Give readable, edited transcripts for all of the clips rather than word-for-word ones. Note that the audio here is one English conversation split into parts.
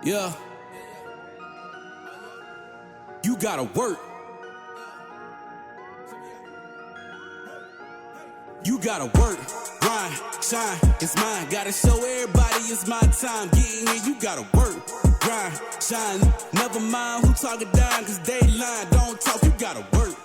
Yeah. You gotta work. You gotta work, grind, shine, it's mine. Gotta show everybody it's my time. Getting here, you gotta work, grind, shine. Never mind who talking down, cause they lying. Don't talk, you gotta work.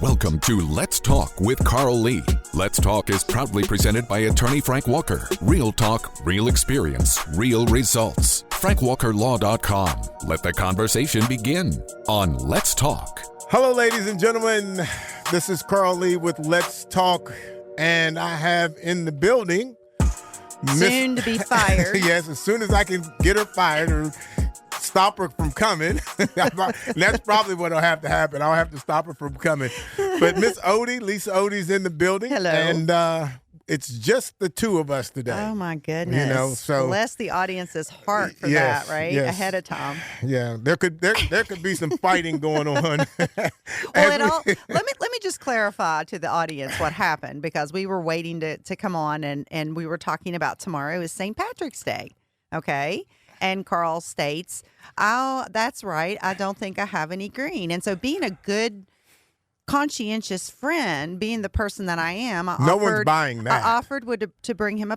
Welcome to Let's Talk with Carl Lee. Let's Talk is proudly presented by attorney Frank Walker. Real talk, real experience, real results. FrankWalkerLaw.com. Let the conversation begin on Let's Talk. Hello, ladies and gentlemen. This is Carl Lee with Let's Talk, and I have in the building soon to be fired. Yes, as soon as I can get her fired or stop her from coming. That's probably what'll have to happen. I'll have to stop her from coming. But Miss Otey, Lisa Otey's in the building. Hello. And it's just the two of us today. Oh, my goodness. You know, so bless the audience's heart for yes, that, right? yes. Ahead of time. Yeah, there could be some fighting going on. Well, let me just clarify to the audience what happened, because we were waiting to come on and we were talking about tomorrow is St. Patrick's Day. Okay. And Carl states, "Oh, that's right. I don't think I have any green." And so, being a good, conscientious friend, being the person that I am, one's buying that. I offered to bring him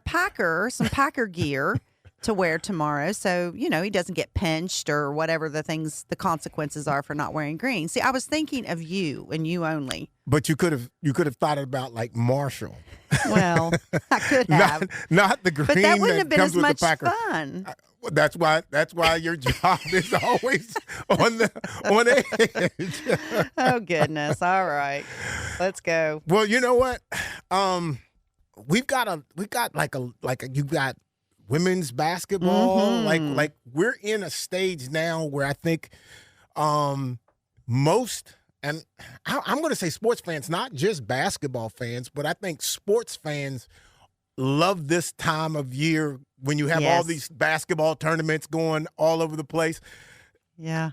some Packer gear to wear tomorrow, so he doesn't get pinched or whatever the consequences are for not wearing green. See, I was thinking of you and you only. But you could have thought about like Marshall. Well, I could have. not the green. But that wouldn't have been comes as with much the Packer. fun. That's why your job is always on edge. Oh goodness! All right, let's go. Well, you know what? You've got women's basketball. Mm-hmm. Like we're in a stage now where I think most, and I'm going to say sports fans, not just basketball fans, but I think sports fans love this time of year when you have all these basketball tournaments going all over the place. Yeah.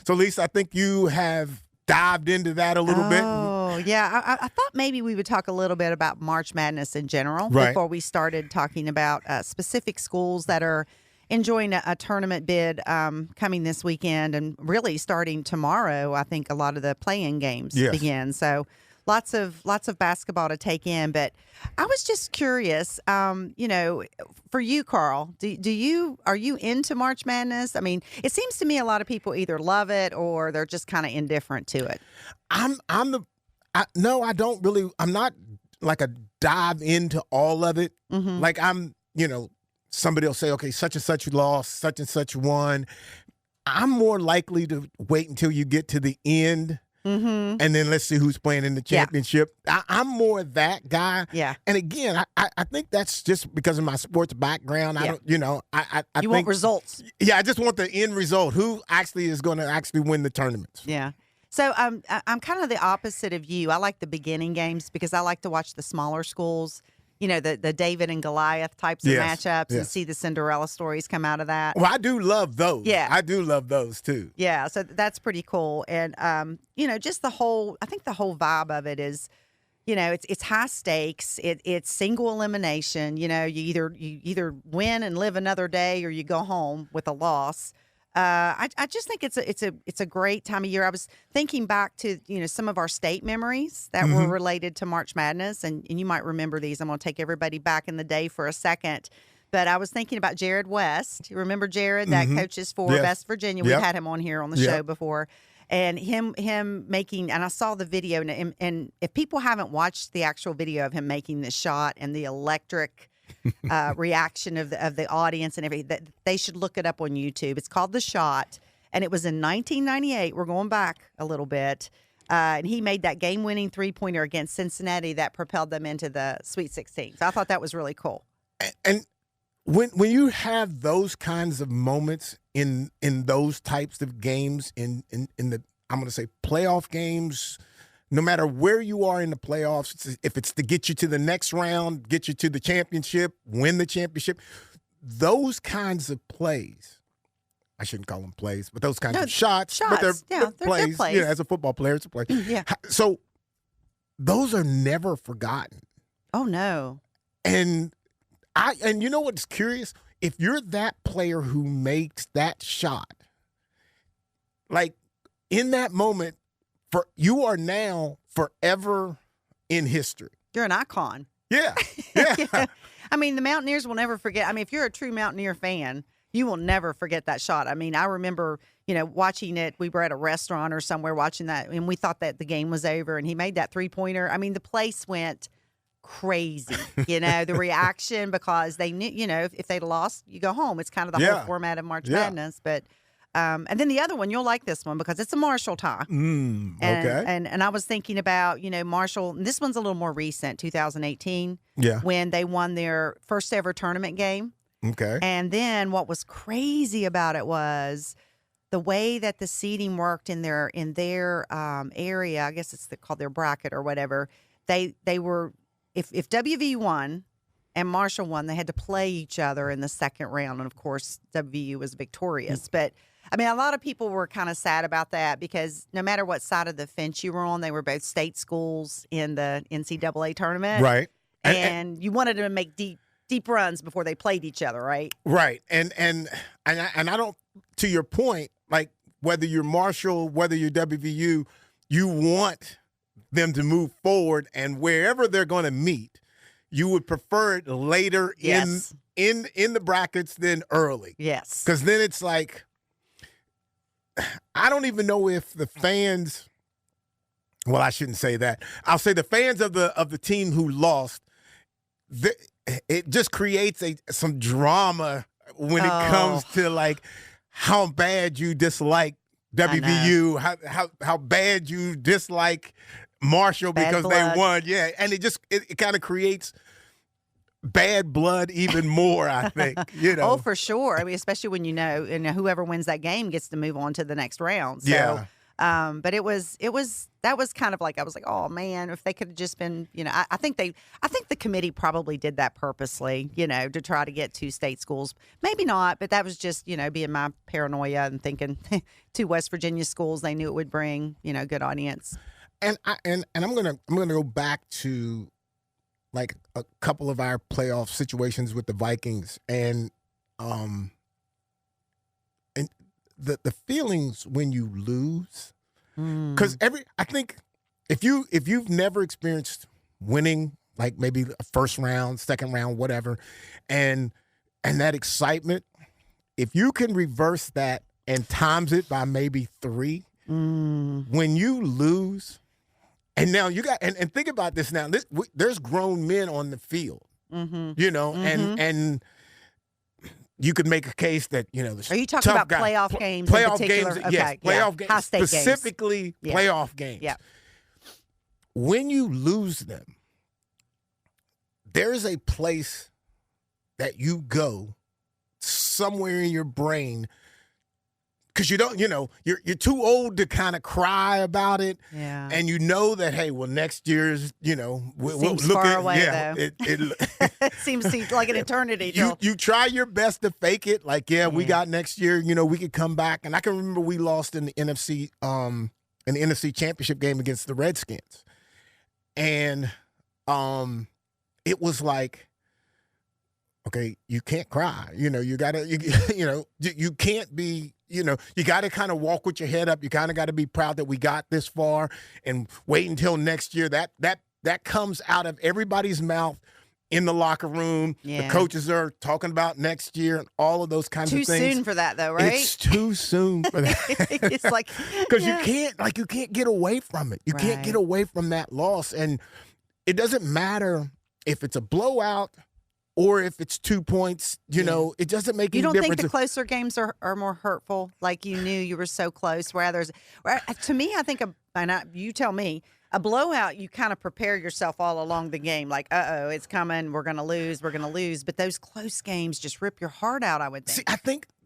So, Lisa, I think you have dived into that a little bit. Oh, yeah. I thought maybe we would talk a little bit about March Madness in general before we started talking about specific schools that are enjoying a tournament bid coming this weekend, and really starting tomorrow. I think a lot of the play-in games begin. So lots of basketball to take in. But I was just curious, for you, Carl, are you into March Madness? I mean, it seems to me a lot of people either love it or they're just kind of indifferent to it. No, I don't really. I'm not like a dive into all of it. Mm-hmm. Like somebody will say, okay, such and such lost, such and such won. I'm more likely to wait until you get to the end. Mm-hmm. And then let's see who's playing in the championship. I'm more that guy. Yeah. And again, I think that's just because of my sports background. I don't, I you want results. Yeah, I just want the end result. Who actually is going to actually win the tournaments? Yeah. So I'm kind of the opposite of you. I like the beginning games because I like to watch the smaller schools. The David and Goliath types of matchups and see the Cinderella stories come out of that. Well, I do love those. Yeah. I do love those too. Yeah, so that's pretty cool. And, just the whole vibe of it is, it's high stakes. It's single elimination. You either win and live another day or you go home with a loss. I just think it's a great time of year. I was thinking back to some of our state memories that were related to March Madness, and you might remember these. I'm going to take everybody back in the day for a second, but I was thinking about Jared West. You remember Jared that coaches for West Virginia? We've had him on here on the show before, and him making. And I saw the video, and if people haven't watched the actual video of him making this shot and the electric reaction of the audience and everything, that they should look it up on YouTube. It's called The Shot, and it was in 1998. We're going back a little bit, and he made that game-winning three-pointer against Cincinnati that propelled them into the Sweet 16. So I thought that was really cool. And when you have those kinds of moments in those types of games, in the, I'm going to say, playoff games, no matter where you are in the playoffs, if it's to get you to the next round, get you to the championship, win the championship, those kinds of plays, I shouldn't call them plays, but those kinds of shots. But they're plays. Plays. Yeah, as a football player, it's a play. Yeah. So those are never forgotten. Oh, no. And you know what's curious? if you're that player who makes that shot, like in that moment, you are now forever in history. You're an icon. Yeah. Yeah. I mean, the Mountaineers will never forget. I mean, if you're a true Mountaineer fan, you will never forget that shot. I mean, I remember, watching it. We were at a restaurant or somewhere watching that, and we thought that the game was over, and he made that three-pointer. I mean, the place went crazy, the reaction, because they knew, if they'd lost, you go home. It's kind of the whole format of March Madness. But and then the other one, you'll like this one because it's a Marshall tie. Okay. And I was thinking about, Marshall, this one's a little more recent, 2018, when they won their first ever tournament game. Okay. And then what was crazy about it was the way that the seating worked in their area. I guess it's called their bracket or whatever. They were, if WVU won and Marshall won, they had to play each other in the second round. And of course, WVU was victorious. But I mean, a lot of people were kind of sad about that because no matter what side of the fence you were on, they were both state schools in the NCAA tournament. Right. And you wanted to make deep runs before they played each other, right? Right. And I don't, to your point, like whether you're Marshall, whether you're WVU, you want them to move forward, and wherever they're going to meet, you would prefer it later in the brackets than early. Yes. Because then it's like, I don't even know if the fans, well, I shouldn't say that. I'll say the fans of the team who lost, it just creates some drama when it comes to like how bad you dislike WVU, how bad you dislike Marshall because they won. Yeah, and it kind of creates bad blood even more, I think. Oh, for sure. I mean, especially when whoever wins that game gets to move on to the next round. So, but that was kind of like, I was like, oh man, if they could have just been, I think the committee probably did that purposely, to try to get two state schools. Maybe not, but that was just, being my paranoia and thinking two West Virginia schools, they knew it would bring, good audience. And I'm gonna go back to like a couple of our playoff situations with the Vikings and the feelings when you lose, because I think if you've never experienced winning, like maybe a first round, second round, whatever, and that excitement, if you can reverse that and times it by maybe 3, when you lose. And now you got, and think about this now. There's grown men on the field, and you could make a case that, Are you talking about playoff games? Playoff in games, okay, yes. Playoff games, high-stake specifically games. playoff games. Yeah. When you lose them, there's a place that you go somewhere in your brain. Because you don't, you're too old to kind of cry about it, and that hey, well, next year's, we'll seems look far at away, though. It seems like an eternity. You try your best to fake it, like we got next year, we could come back. And I can remember we lost in the NFC Championship game against the Redskins, and it was like, okay, you can't cry, you gotta, you can't be. You got to kind of walk with your head up. You kind of got to be proud that we got this far and wait until next year. That comes out of everybody's mouth in the locker room. Yeah. The coaches are talking about next year and all of those kinds of things. Too soon for that, though, right? It's too soon for that. It's like because you can't get away from it. You can't get away from that loss, and it doesn't matter if it's a blowout. Or if it's 2 points, it doesn't make any difference. You don't think the closer games are more hurtful? Like you knew you were so close. To me, I think, you tell me, a blowout, you kind of prepare yourself all along the game. Like, it's coming. We're going to lose. We're going to lose. But those close games just rip your heart out, I would think. See,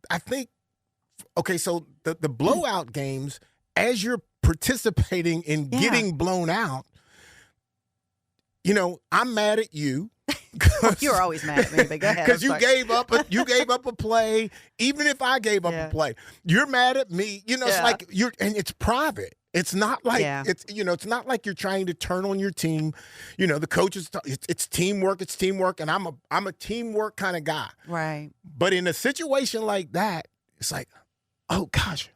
I think, okay, so the blowout games, as you're participating in getting blown out, I'm mad at you. You're always mad at me, but go ahead. Because you gave up a play. Even if I gave up a play, you're mad at me. It's like and it's private. It's not like Yeah. it's not like you're trying to turn on your team. The coaches, it's teamwork, and I'm a teamwork kind of guy. Right. But in a situation like that, it's like, oh gosh,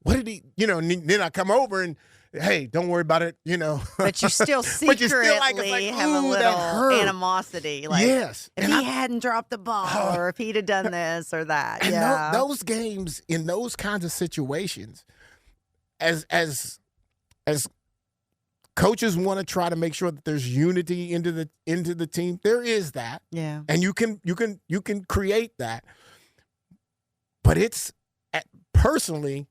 what did he? And then I come over and, hey, don't worry about it. But you still But secretly you're still like, it's like, have a ooh, that little hurt. animosity. Like, Yes. if he hadn't dropped the ball, or if he'd have done this or that. And Yeah. those games, in those kinds of situations, as coaches want to try to make sure that there's unity into the team, there is that. Yeah. And you can create that. But personally,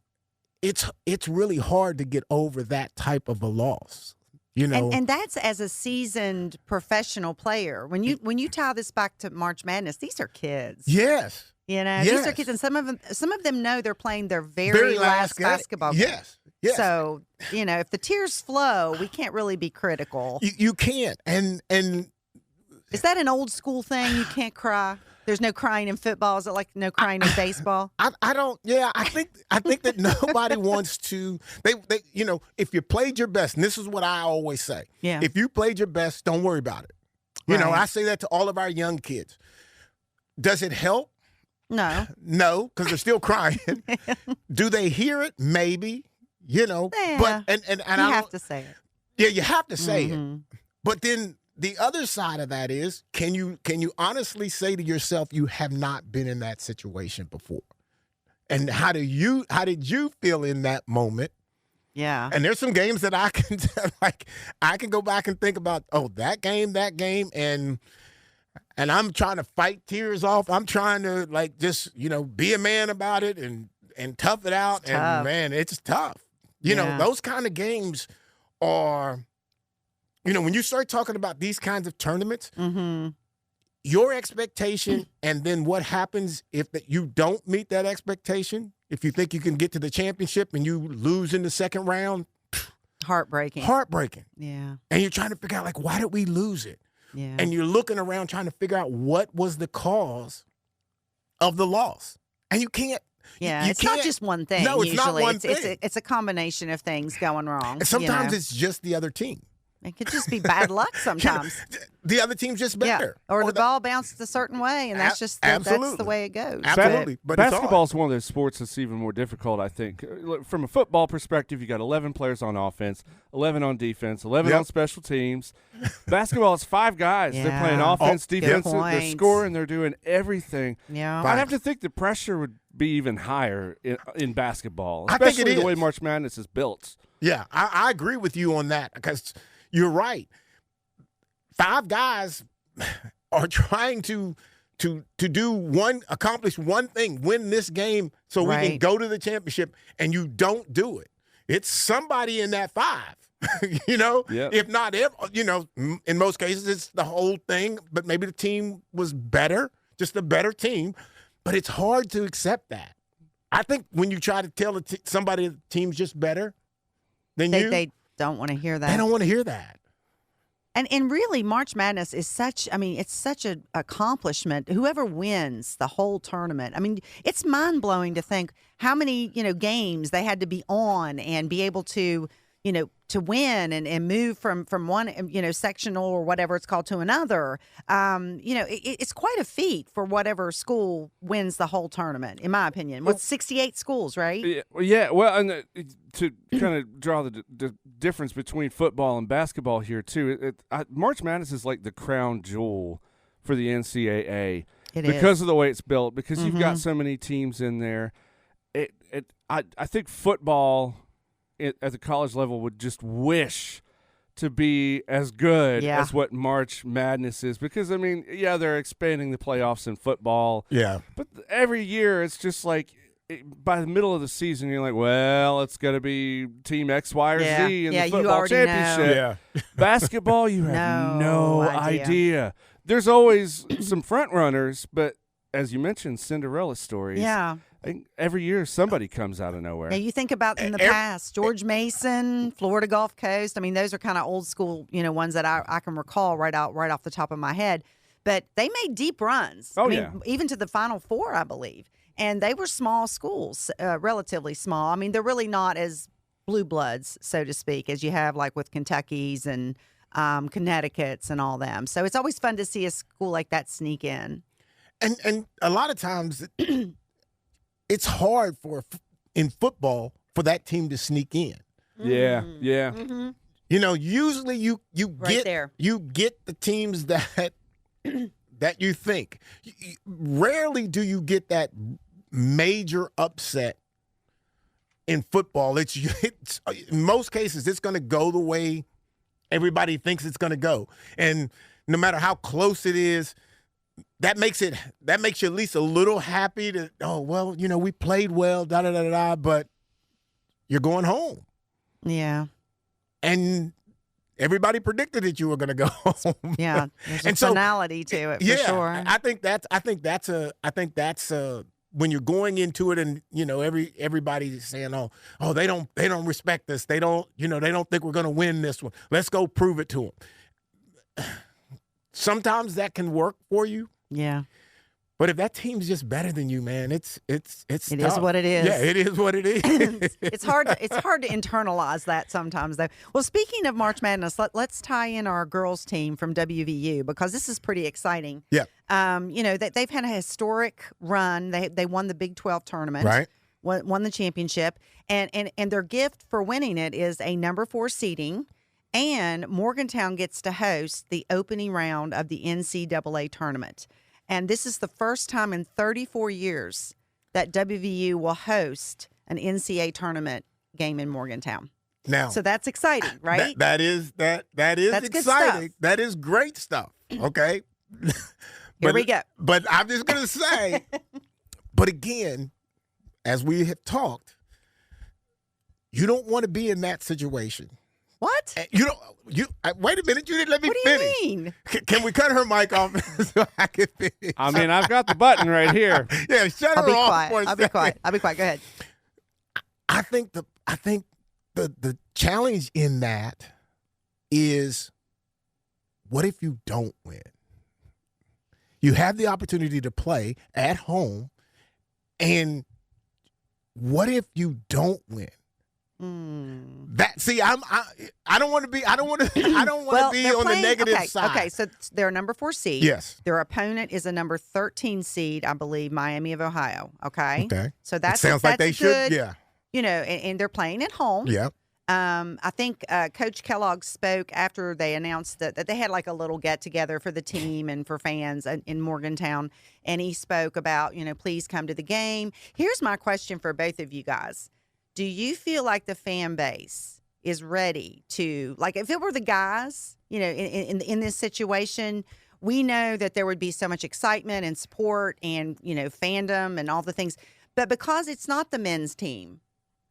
it's really hard to get over that type of a loss. And that's as a seasoned professional player. When you tie this back to March Madness, these are kids. Yes. These Yes. are kids, and some of them know they're playing their very last game. basketball game. Yes. Yes. So, if the tears flow, we can't really be critical. You can't. And Is that an old school thing? You can't cry? There's no crying in football? Is it like no crying in baseball? I don't. Yeah, I think that nobody wants to. They if you played your best, and this is what I always say. Yeah. If you played your best, don't worry about it. Right. I say that to all of our young kids. Does it help? No. No, because they're still crying. Do they hear it? Maybe. Yeah. But and You I have don't, to say it. Yeah, you have to say Mm-hmm. it. But then the other side of that is, can you honestly say to yourself, you have not been in that situation before? And how did you feel in that moment? Yeah. And there's some games that I can go back and think about, that game, and I'm trying to fight tears off. I'm trying to just, be a man about it and tough it out. It's tough. And man, it's tough. Those kind of games are, when you start talking about these kinds of tournaments, Mm-hmm. your expectation and then what happens if you don't meet that expectation, if you think you can get to the championship and you lose in the second round, Heartbreaking. Yeah. And you're trying to figure out, why did we lose it? Yeah. And you're looking around trying to figure out what was the cause of the loss. And you can't. Yeah, you it's not can't- just one thing. No, it's usually. not one thing. It's a combination of things going wrong. And sometimes it's just the other team. It could just be bad luck sometimes. The other team's just better. Yeah. Or the ball bounced a certain way, and that's just that's Absolutely. the way it goes. Absolutely. But it's basketball is one of those sports that's even more difficult, I think. Look, from a football perspective, you got 11 players on offense, 11 on defense, 11 on special teams. Basketball is 5 guys. They're playing offense, defense, they're scoring, they're doing everything. Yeah. I'd have to think the pressure would be even higher in basketball, I think especially it the way is. March Madness is built. Yeah, I agree with you on that because you're right. 5 guys are trying to accomplish one thing, win this game so we can go to the championship, and you don't do it. It's somebody in that 5, Yep. If not, in most cases it's the whole thing, but maybe the team was better, just a better team, but it's hard to accept that. I think when you try to tell somebody the team's just better than They don't want to hear that. they don't want to hear that. And really, March Madness is it's such an accomplishment. Whoever wins the whole tournament, it's mind blowing to think how many games they had to be on and be able to to win and move from one sectional or whatever it's called to another. It's quite a feat for whatever school wins the whole tournament, in my opinion. What's 68 schools, right? Yeah. Well, and to kind of draw the difference between football and basketball here too, March Madness is like the crown jewel for the NCAA because of the way it's built. Because you've got so many teams in there. I think football at the college level would just wish to be as good as what March Madness is, because they're expanding the playoffs in football. Yeah. But every year it's just like by the middle of the season you're like, well, it's going to be team X, Y, or Z in the football championship. Yeah. Basketball, you have no idea. There's always some front runners, but as you mentioned, Cinderella stories. Yeah. I think every year somebody comes out of nowhere. Now, you think about in the past, George Mason, Florida Gulf Coast. Those are kind of old school, ones that I can recall right off the top of my head. But they made deep runs. Even to the Final Four, I believe. And they were small schools, relatively small. They're really not as blue bloods, so to speak, as you have like with Kentucky's and Connecticut's and all them. So it's always fun to see a school like that sneak in. And a lot of times it's hard in football for that team to sneak in. Yeah. Mm-hmm. You know, usually you Right there. get the teams that that you think. Rarely do you get that major upset in football. It's in most cases it's going to go the way everybody thinks it's going to go, and no matter how close it is, that makes you at least a little happy to, oh well, you know, we played well, but you're going home. Yeah. And everybody predicted that you were going to go home. Yeah, there's And a so, finality to it for sure. I think that's when you're going into it, and you know everybody's saying, oh they don't respect us. They don't think we're going to win this one. Let's go prove it to them. Sometimes that can work for you. Yeah. But if that team's just better than you, man, it's It tough. is what it is. Yeah, it is what it is. It's hard to internalize that sometimes, though. Well, speaking of March Madness, let's tie in our girls team from WVU, because this is pretty exciting. Yeah. You know, they've had a historic run. They won the Big 12 tournament. Right. Won the championship, and their gift for winning it is a number 4 seeding, and Morgantown gets to host the opening round of the NCAA tournament. And this is the first time in 34 years that WVU will host an NCAA tournament game in Morgantown. Now, So that's exciting, right? That is That's exciting. good stuff. That is great stuff. Okay. Here we go. But I'm just gonna say, but again, as we have talked, you don't want to be in that situation. What? You don't. Wait a minute. You didn't let me What do you finish. mean? Can we cut her mic off so I can finish? I mean, I've got the button right here. Yeah, shut I'll her be off. quiet. For a I'll be second. quiet. I'll be quiet. Go ahead. I think the challenge in that is, what if you don't win? You have the opportunity to play at home, and what if you don't win? That I don't want to be they're on the playing- negative okay, side. Okay, so they're a number 4 seed. Yes. Their opponent is a number 13 seed, I believe, Miami of Ohio. Okay. Okay. So that's Sounds like that's they good, should. Yeah. You know, and they're playing at home. Yeah. I think Coach Kellogg spoke after they announced that they had like a little get together for the team and for fans in Morgantown, and he spoke about, you know, please come to the game. Here's my question for both of you guys. Do you feel like the fan base is ready to, like, if it were the guys, you know, in this situation, we know that there would be so much excitement and support and, you know, fandom and all the things, but because it's not the men's team,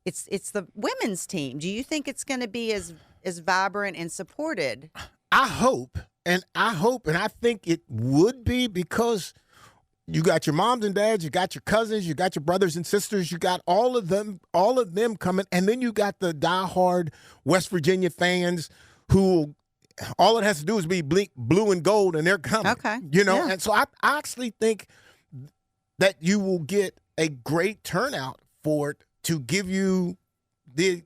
it's the women's team. Do you think it's going to be as vibrant and supported? I hope, and I think it would be, because you got your moms and dads, you got your cousins, you got your brothers and sisters, you got all of them coming, and then you got the diehard West Virginia fans who all it has to do is be blue and gold, and they're coming. Okay. You know, Yeah. and so I actually think that you will get a great turnout for it to give you the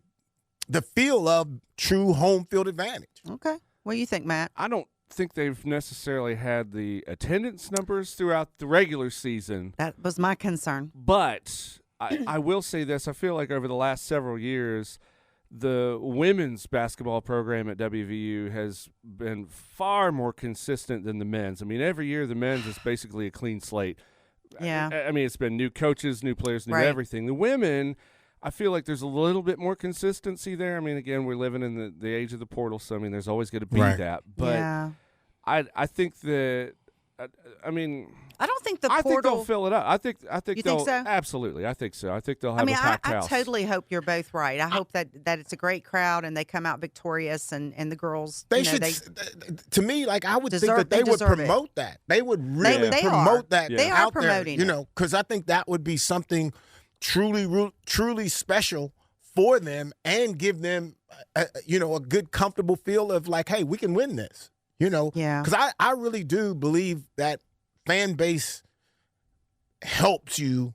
feel of true home field advantage. Okay. What do you think, Matt? I don't think they've necessarily had the attendance numbers throughout the regular season, That was my concern. but I will say this. I feel like over the last several years, the women's basketball program at WVU has been far more consistent than the men's. I mean, every year the men's is basically a clean slate. Yeah. I mean, it's been new coaches, new players, new Right. everything. The women, I feel like there's a little bit more consistency there. I mean, again, we're living in the age of the portal, so I mean, there's always going to be Right. that. But yeah. I think that I mean, I don't think the I think portal. they'll fill it up. I think You they'll think so? absolutely. I think so. I think they'll have I mean, a I packed house. totally hope you're both right. I hope that it's a great crowd and they come out victorious, and the girls. They you know, should, to me, like, I would think deserve- that they they would deserve it. promote that. They would really they promote are. that. They are out there, promoting you it. know, because I think that would be something truly special for them, and give them, a good, comfortable feel of like, hey, we can win this. You know, Yeah. Because I really do believe that fan base helps you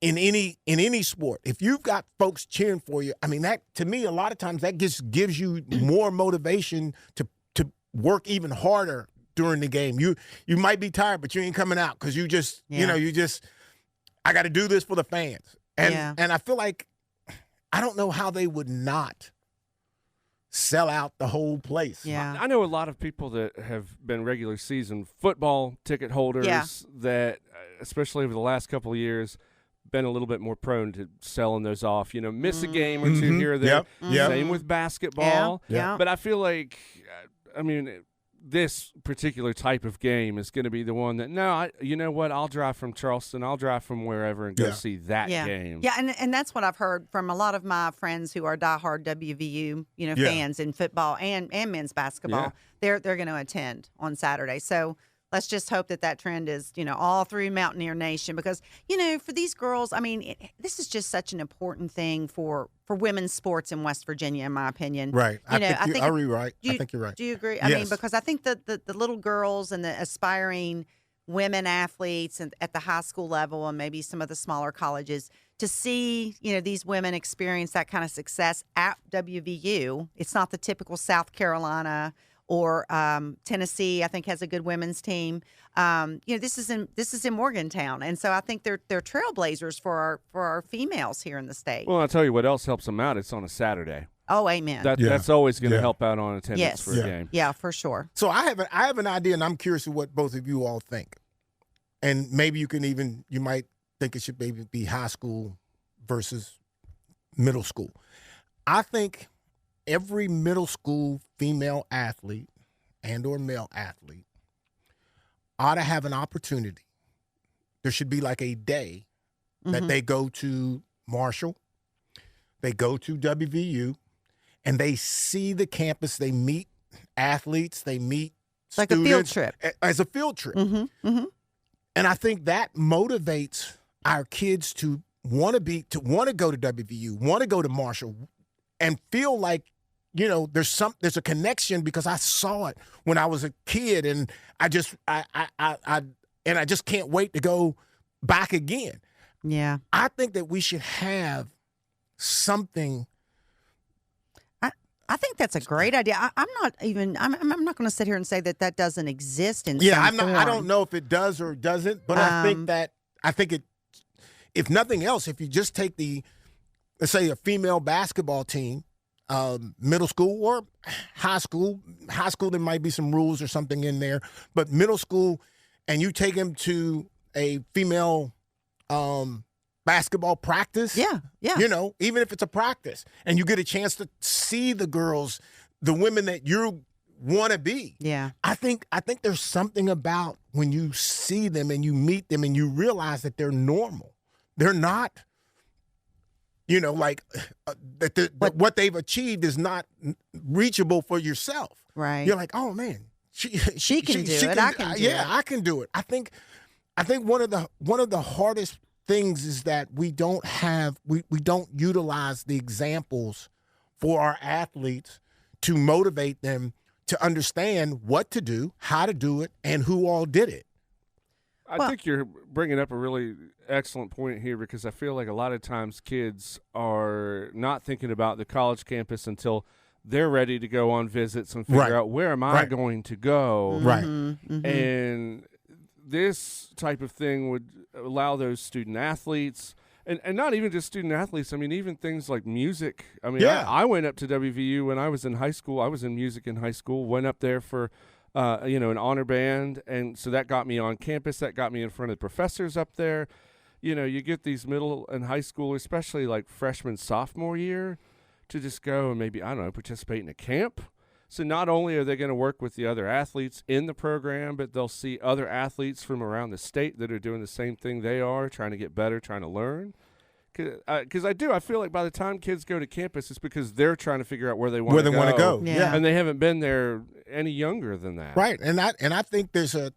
in any sport. If you've got folks cheering for you, I mean, that to me, a lot of times that just gives you more motivation to work even harder during the game. You might be tired, but you ain't coming out because you just, I got to do this for the fans. And I feel like I don't know how they would not sell out the whole place. Yeah. I know a lot of people that have been regular season football ticket holders that, especially over the last couple of years, been a little bit more prone to selling those off. Miss a game or two here or there. Same with basketball. Yeah. But I feel like, this particular type of game is going to be the one that, you know what, I'll drive from Charleston, I'll drive from wherever and go see that game. Yeah, and that's what I've heard from a lot of my friends who are diehard WVU, fans in football and men's basketball. They're going to attend on Saturday. So let's just hope that trend is, all through Mountaineer Nation because, for these girls, this is just such an important thing for women's sports in West Virginia, in my opinion. Right. I think you're right. I think you're right. Do you agree? Yes. Because I think that the little girls and the aspiring women athletes at the high school level and maybe some of the smaller colleges to see, these women experience that kind of success at WVU. It's not the typical South Carolina or Tennessee, I think, has a good women's team. This is in Morgantown, and so I think they're trailblazers for our females here in the state. Well, I'll tell you what else helps them out. It's on a Saturday. Oh, amen. That's always going to help out on attendance for a game. Yeah, for sure. So I have an idea, and I'm curious of what both of you all think. And maybe you might think it should maybe be high school versus middle school. I think every middle school female athlete and or male athlete ought to have an opportunity. There should be like a day that they go to Marshall, they go to WVU, and they see the campus. They meet athletes, they meet like students. A field trip. As a field trip. And I think that motivates our kids to want to go to WVU, want to go to Marshall, and feel like, there's a connection because I saw it when I was a kid, and I just can't wait to go back again. Yeah, I think that we should have something. I think that's a great idea. I'm not going to sit here and say that doesn't exist in some form. I don't know if it does or doesn't, but I think it. If nothing else, if you just take let's say a female basketball team, middle school or high school, there might be some rules or something in there, but middle school, and you take them to a female basketball practice. Yeah. Even if it's a practice, and you get a chance to see the girls, the women that you want to be. Yeah. I think there's something about when you see them and you meet them and you realize that they're normal. They're not, what they've achieved is not reachable for yourself. Right. You're like, oh man, she can do it. I can do it. Yeah, I can do it. I think one of the hardest things is that we don't utilize the examples for our athletes to motivate them to understand what to do, how to do it, and who all did it. I think you're bringing up a really excellent point here because I feel like a lot of times kids are not thinking about the college campus until they're ready to go on visits and figure out where am I going to go. Right. And this type of thing would allow those student athletes and not even just student athletes. Even things like music. I went up to WVU when I was in high school. I was in music in high school, went up there for an honor band, and so that got me on campus. That got me in front of the professors up there. You get these middle and high school, especially like freshman, sophomore year, to just go and maybe, participate in a camp. So not only are they going to work with the other athletes in the program, but they'll see other athletes from around the state that are doing the same thing they are, trying to get better, trying to learn. Because I feel like by the time kids go to campus, it's because they're trying to figure out where they want to go. Yeah. And they haven't been there any younger than that. Right. And I think there's a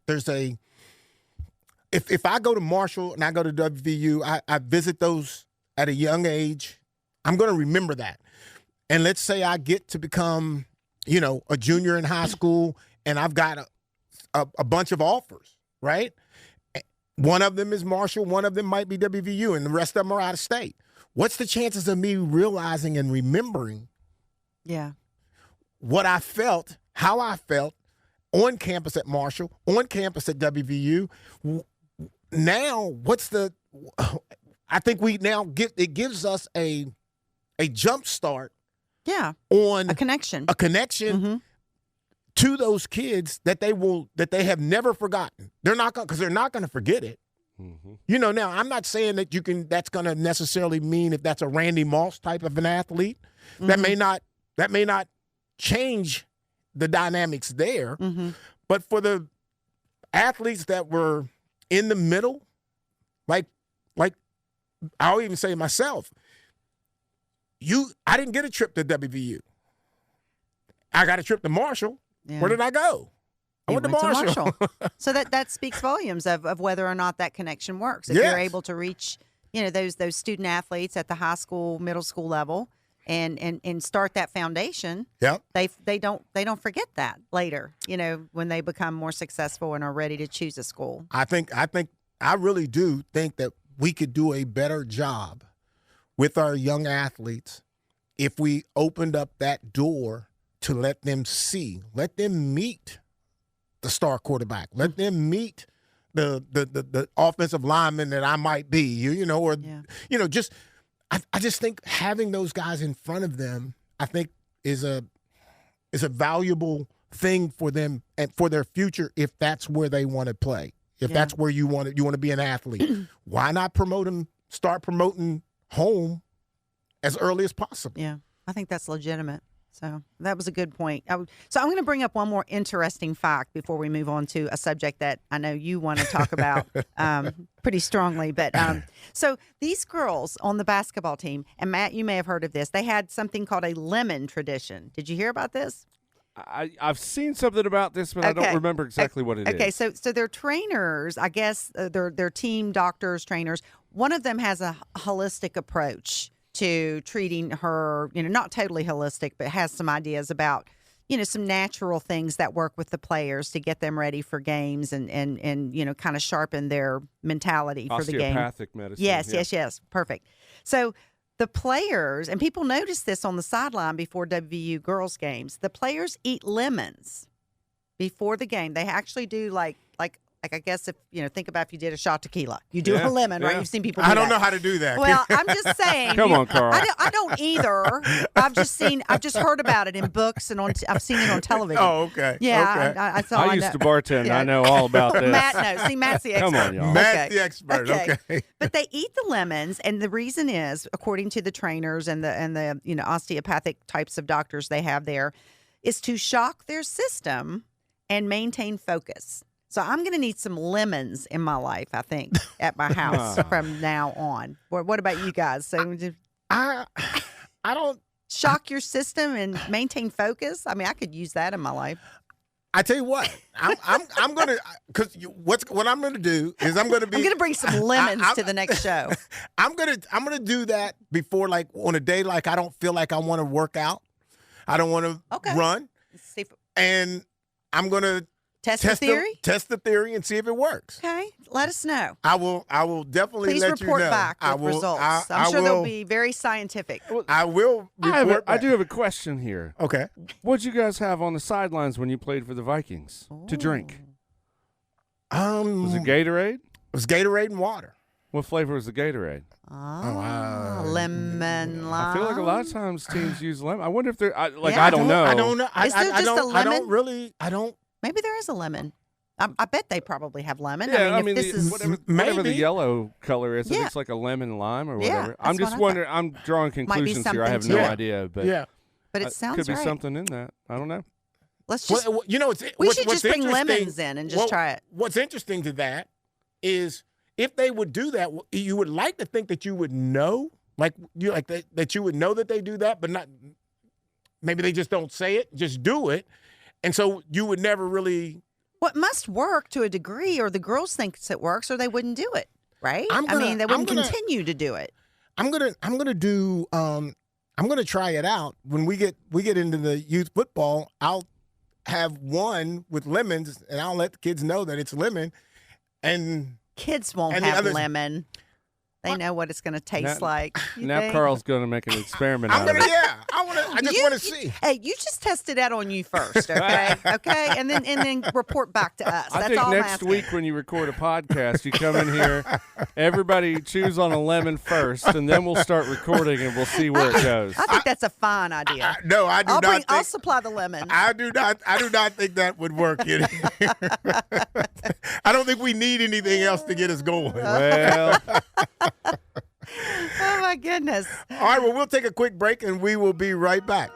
if I go to Marshall and I go to WVU, I visit those at a young age, I'm going to remember that. And let's say I get to become, a junior in high school and I've got a bunch of offers, right? One of them is Marshall, one of them might be WVU, and the rest of them are out of state. What's the chances of me realizing and remembering what I felt, how I felt on campus at Marshall, on campus at WVU? Now, I think it gives us a jump start. Yeah. On a connection. To those kids that they have never forgotten. They're not going to forget it. Mm-hmm. Now I'm not saying that that's going to necessarily mean if that's a Randy Moss type of an athlete, that may not change the dynamics there. Mm-hmm. But for the athletes that were in the middle, like I'll even say myself, I didn't get a trip to WVU. I got a trip to Marshall. Yeah. Where did I go? I went to Marshall. So that speaks volumes of whether or not that connection works. If you're able to reach, those student athletes at the high school, middle school level, and start that foundation. Yeah. They don't forget that later. When they become more successful and are ready to choose a school. I really do think that we could do a better job with our young athletes if we opened up that door to let them meet the star quarterback, let them meet the offensive lineman that I might be, I just think having those guys in front of them, I think is a valuable thing for them and for their future if that's where they want to play. If that's where you want to be an athlete, why not start promoting home as early as possible? Yeah, I think that's legitimate. So that was a good point. So I'm going to bring up one more interesting fact before we move on to a subject that I know you want to talk about pretty strongly. But so these girls on the basketball team, and Matt, you may have heard of this, they had something called a lemon tradition. Did you hear about this? I've seen something about this, but I don't remember exactly what it is. Okay, so their trainers, I guess, their team doctors, trainers, one of them has a holistic approach to treating her, not totally holistic, but has some ideas about, some natural things that work with the players to get them ready for games and kind of sharpen their mentality for the game. Osteopathic medicine. Yes. Perfect. So the players, and people notice this on the sideline before WVU girls games, the players eat lemons before the game. They actually do like I guess if, think about if you did a shot tequila. You do a lemon, right? You've seen people do that. I don't know how to do that. Well, I'm just saying. Come on, Carl. I don't either. I've just heard about it in books and I've seen it on television. Oh, okay. Yeah. Okay. I used to bartend. Yeah. I know all about this. Matt knows. See, Matt's the expert. Come on, y'all. Matt's the expert. Okay. But they eat the lemons, and the reason is, according to the trainers and the osteopathic types of doctors they have there, is to shock their system and maintain focus. So I'm going to need some lemons in my life, I think, at my house from now on. What about you guys? So I don't shock your system and maintain focus. I mean, I could use that in my life. I tell you what, I'm going to, because what I'm going to do is I'm going to bring some lemons to the next show. I'm going to do that before, like on a day like I don't feel like I want to work out, I don't want to run, and I'm going to test the theory and see if it works. Okay, let us know. I will definitely Please let you know. report back with results. I'm sure they'll be very scientific. I will report back. I do have a question here. Okay. What'd you guys have on the sidelines when you played for the Vikings to drink? Was it Gatorade? It was Gatorade and water. What flavor was the Gatorade? Lemon lime. I feel like a lot of times teams use lemon. I wonder if they're I don't know. I don't know. Is there just a lemon? I don't. Maybe there is a lemon. I bet they probably have lemon. Yeah, if this is whatever the yellow color is, if it's like a lemon lime or whatever. I'm just wondering. I'm drawing conclusions here. I have no idea, but it sounds could be right. something in that. I don't know. Let's just. We should just bring lemons in and just try it. What's interesting to that is if they would do that, you would like to think that you would know, that you would know that they do that, but not. Maybe they just don't say it, just do it. And so you would never really. Well, it must work to a degree, or the girls think it works, or they wouldn't do it, right? They wouldn't continue to do it. I'm gonna try it out when we get into the youth football. I'll have one with lemons, and I'll let the kids know that it's lemon, and Kids won't have lemon. They know what it's going to taste like. Now Carl's going to make an experiment out of it. I just want to see. Hey, you just test it out on you first, okay? Okay, and then report back to us. I think next week when you record a podcast, you come in here, everybody chews on a lemon first, and then we'll start recording and we'll see where it goes. I think that's a fine idea. I do not. I'll supply the lemon. I do not think that would work. I don't think we need anything else to get us going. Well. Oh, my goodness. All right, well, we'll take a quick break, and we will be right back.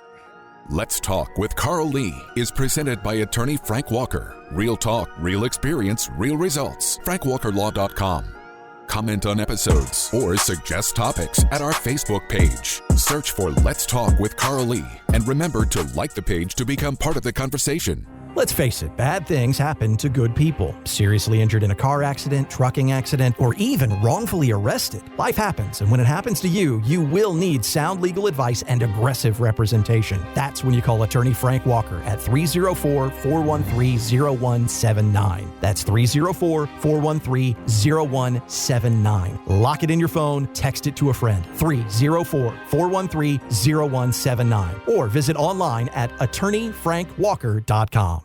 Let's Talk with Carl Lee is presented by attorney Frank Walker. Real talk, real experience, real results. FrankWalkerLaw.com. Comment on episodes or suggest topics at our Facebook page. Search for Let's Talk with Carl Lee. And remember to like the page to become part of the conversation. Let's face it, bad things happen to good people. Seriously injured in a car accident, trucking accident, or even wrongfully arrested. Life happens, and when it happens to you, you will need sound legal advice and aggressive representation. That's when you call attorney Frank Walker at 304-413-0179. That's 304-413-0179. Lock it in your phone, text it to a friend. 304-413-0179. Or visit online at attorneyfrankwalker.com.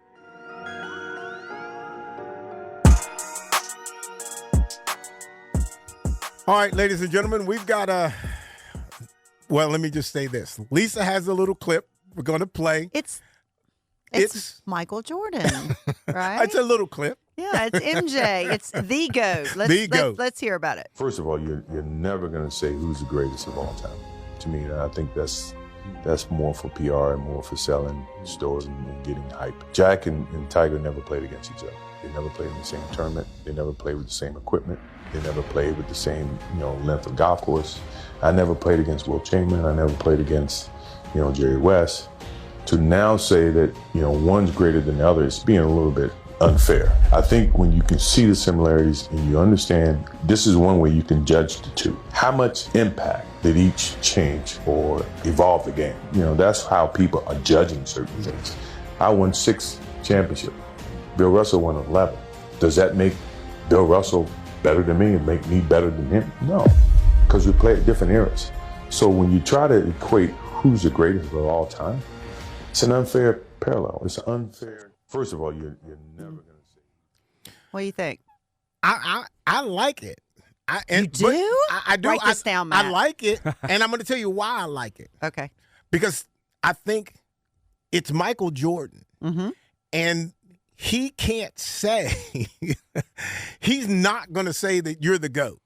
All right, ladies and gentlemen, we've got well, let me just say this. Lisa has a little clip we're going to play. It's Michael Jordan, right? It's a little clip. Yeah, it's MJ. It's the GOAT. Let's hear about it. First of all, you're never going to say who's the greatest of all time. To me, I think that's more for PR and more for selling stores and getting hype. Jack and Tiger never played against each other. They never played in the same tournament. They never played with the same equipment. They never played with the same, length of golf course. I never played against Will Chamberlain. I never played against, Jerry West. To now say that, one's greater than the other is being a little bit unfair. I think when you can see the similarities and you understand, this is one way you can judge the two. How much impact did each change or evolve the game? That's how people are judging certain things. I won 6 championships. Bill Russell won 11. Does that make Bill Russell better than me and make me better than him? No, because we play at different eras. So when you try to equate who's the greatest of all time, it's an unfair parallel. It's unfair. First of all, you're never going to see. What do you think? I like it. You do? I do. Write this down, Matt. I like it, and I'm going to tell you why I like it. Okay. Because I think it's Michael Jordan, and he can't say, he's not going to say that you're the GOAT.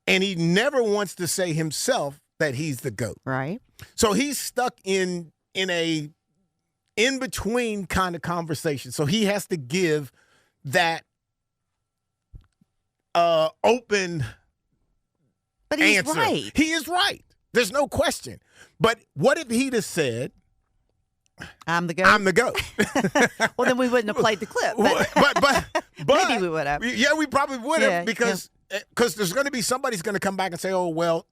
And he never wants to say himself that he's the GOAT. Right. So he's stuck in a in-between kind of conversation. So he has to give that open But he's answer. right. He is right. There's no question. But what if he'd have said, I'm the GOAT? I'm the GOAT. Well, then we wouldn't have played the clip. But maybe we would have. Yeah, we probably would have because there's going to be somebody's going to come back and say, oh, well,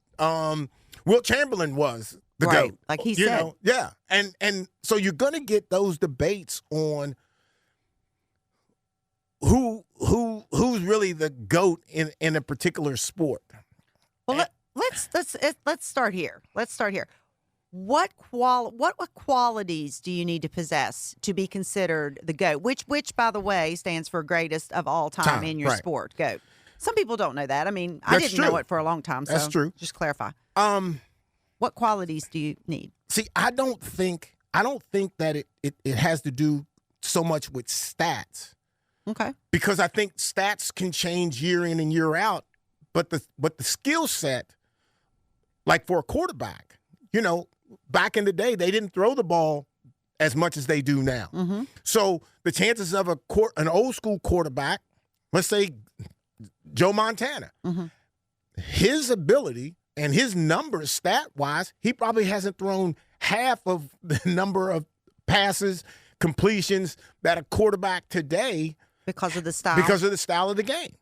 Wilt Chamberlain was the GOAT. Like he said. Yeah. And so you're going to get those debates on who's really the GOAT in a particular sport. Well, let's start here. What qualities do you need to possess to be considered the GOAT? Which, by the way, stands for greatest of all time in your sport. GOAT. Some people don't know that. I mean, I didn't know it for a long time. So that's true. Just clarify. What qualities do you need? See, I don't think that it has to do so much with stats. Okay. Because I think stats can change year in and year out, but the skill set, like for a quarterback, back in the day, they didn't throw the ball as much as they do now. Mm-hmm. So the chances of an old school quarterback, let's say Joe Montana, his ability and his numbers stat-wise, he probably hasn't thrown half of the number of passes, completions that a quarterback today because of the style of the game.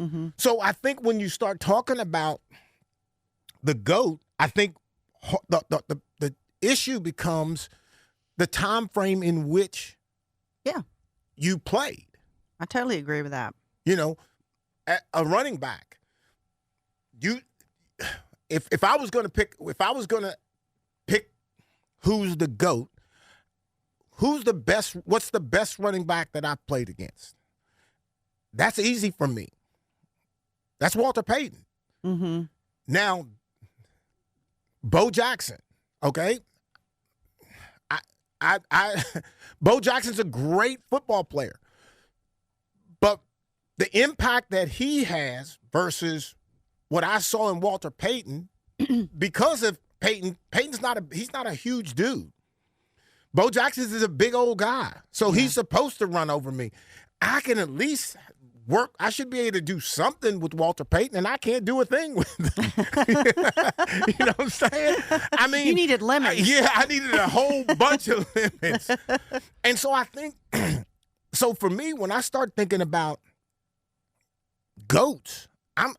Mm-hmm. So I think when you start talking about the GOAT, I think the issue becomes the time frame in which you played. I totally agree with that. a running back, if I was going to pick who's the GOAT, what's the best running back that I've played against? That's easy for me. That's Walter Payton. Mm-hmm. Now, Bo Jackson, okay? Bo Jackson's a great football player. But the impact that he has versus what I saw in Walter Payton, because of Payton's not a huge dude. Bo Jackson is a big old guy. So he's supposed to run over me. I can at least work. I should be able to do something with Walter Payton, and I can't do a thing with him. You know what I'm saying? I mean, you needed lemons. I needed a whole bunch of lemons. And so I think, so for me, when I start thinking about GOATs, I'm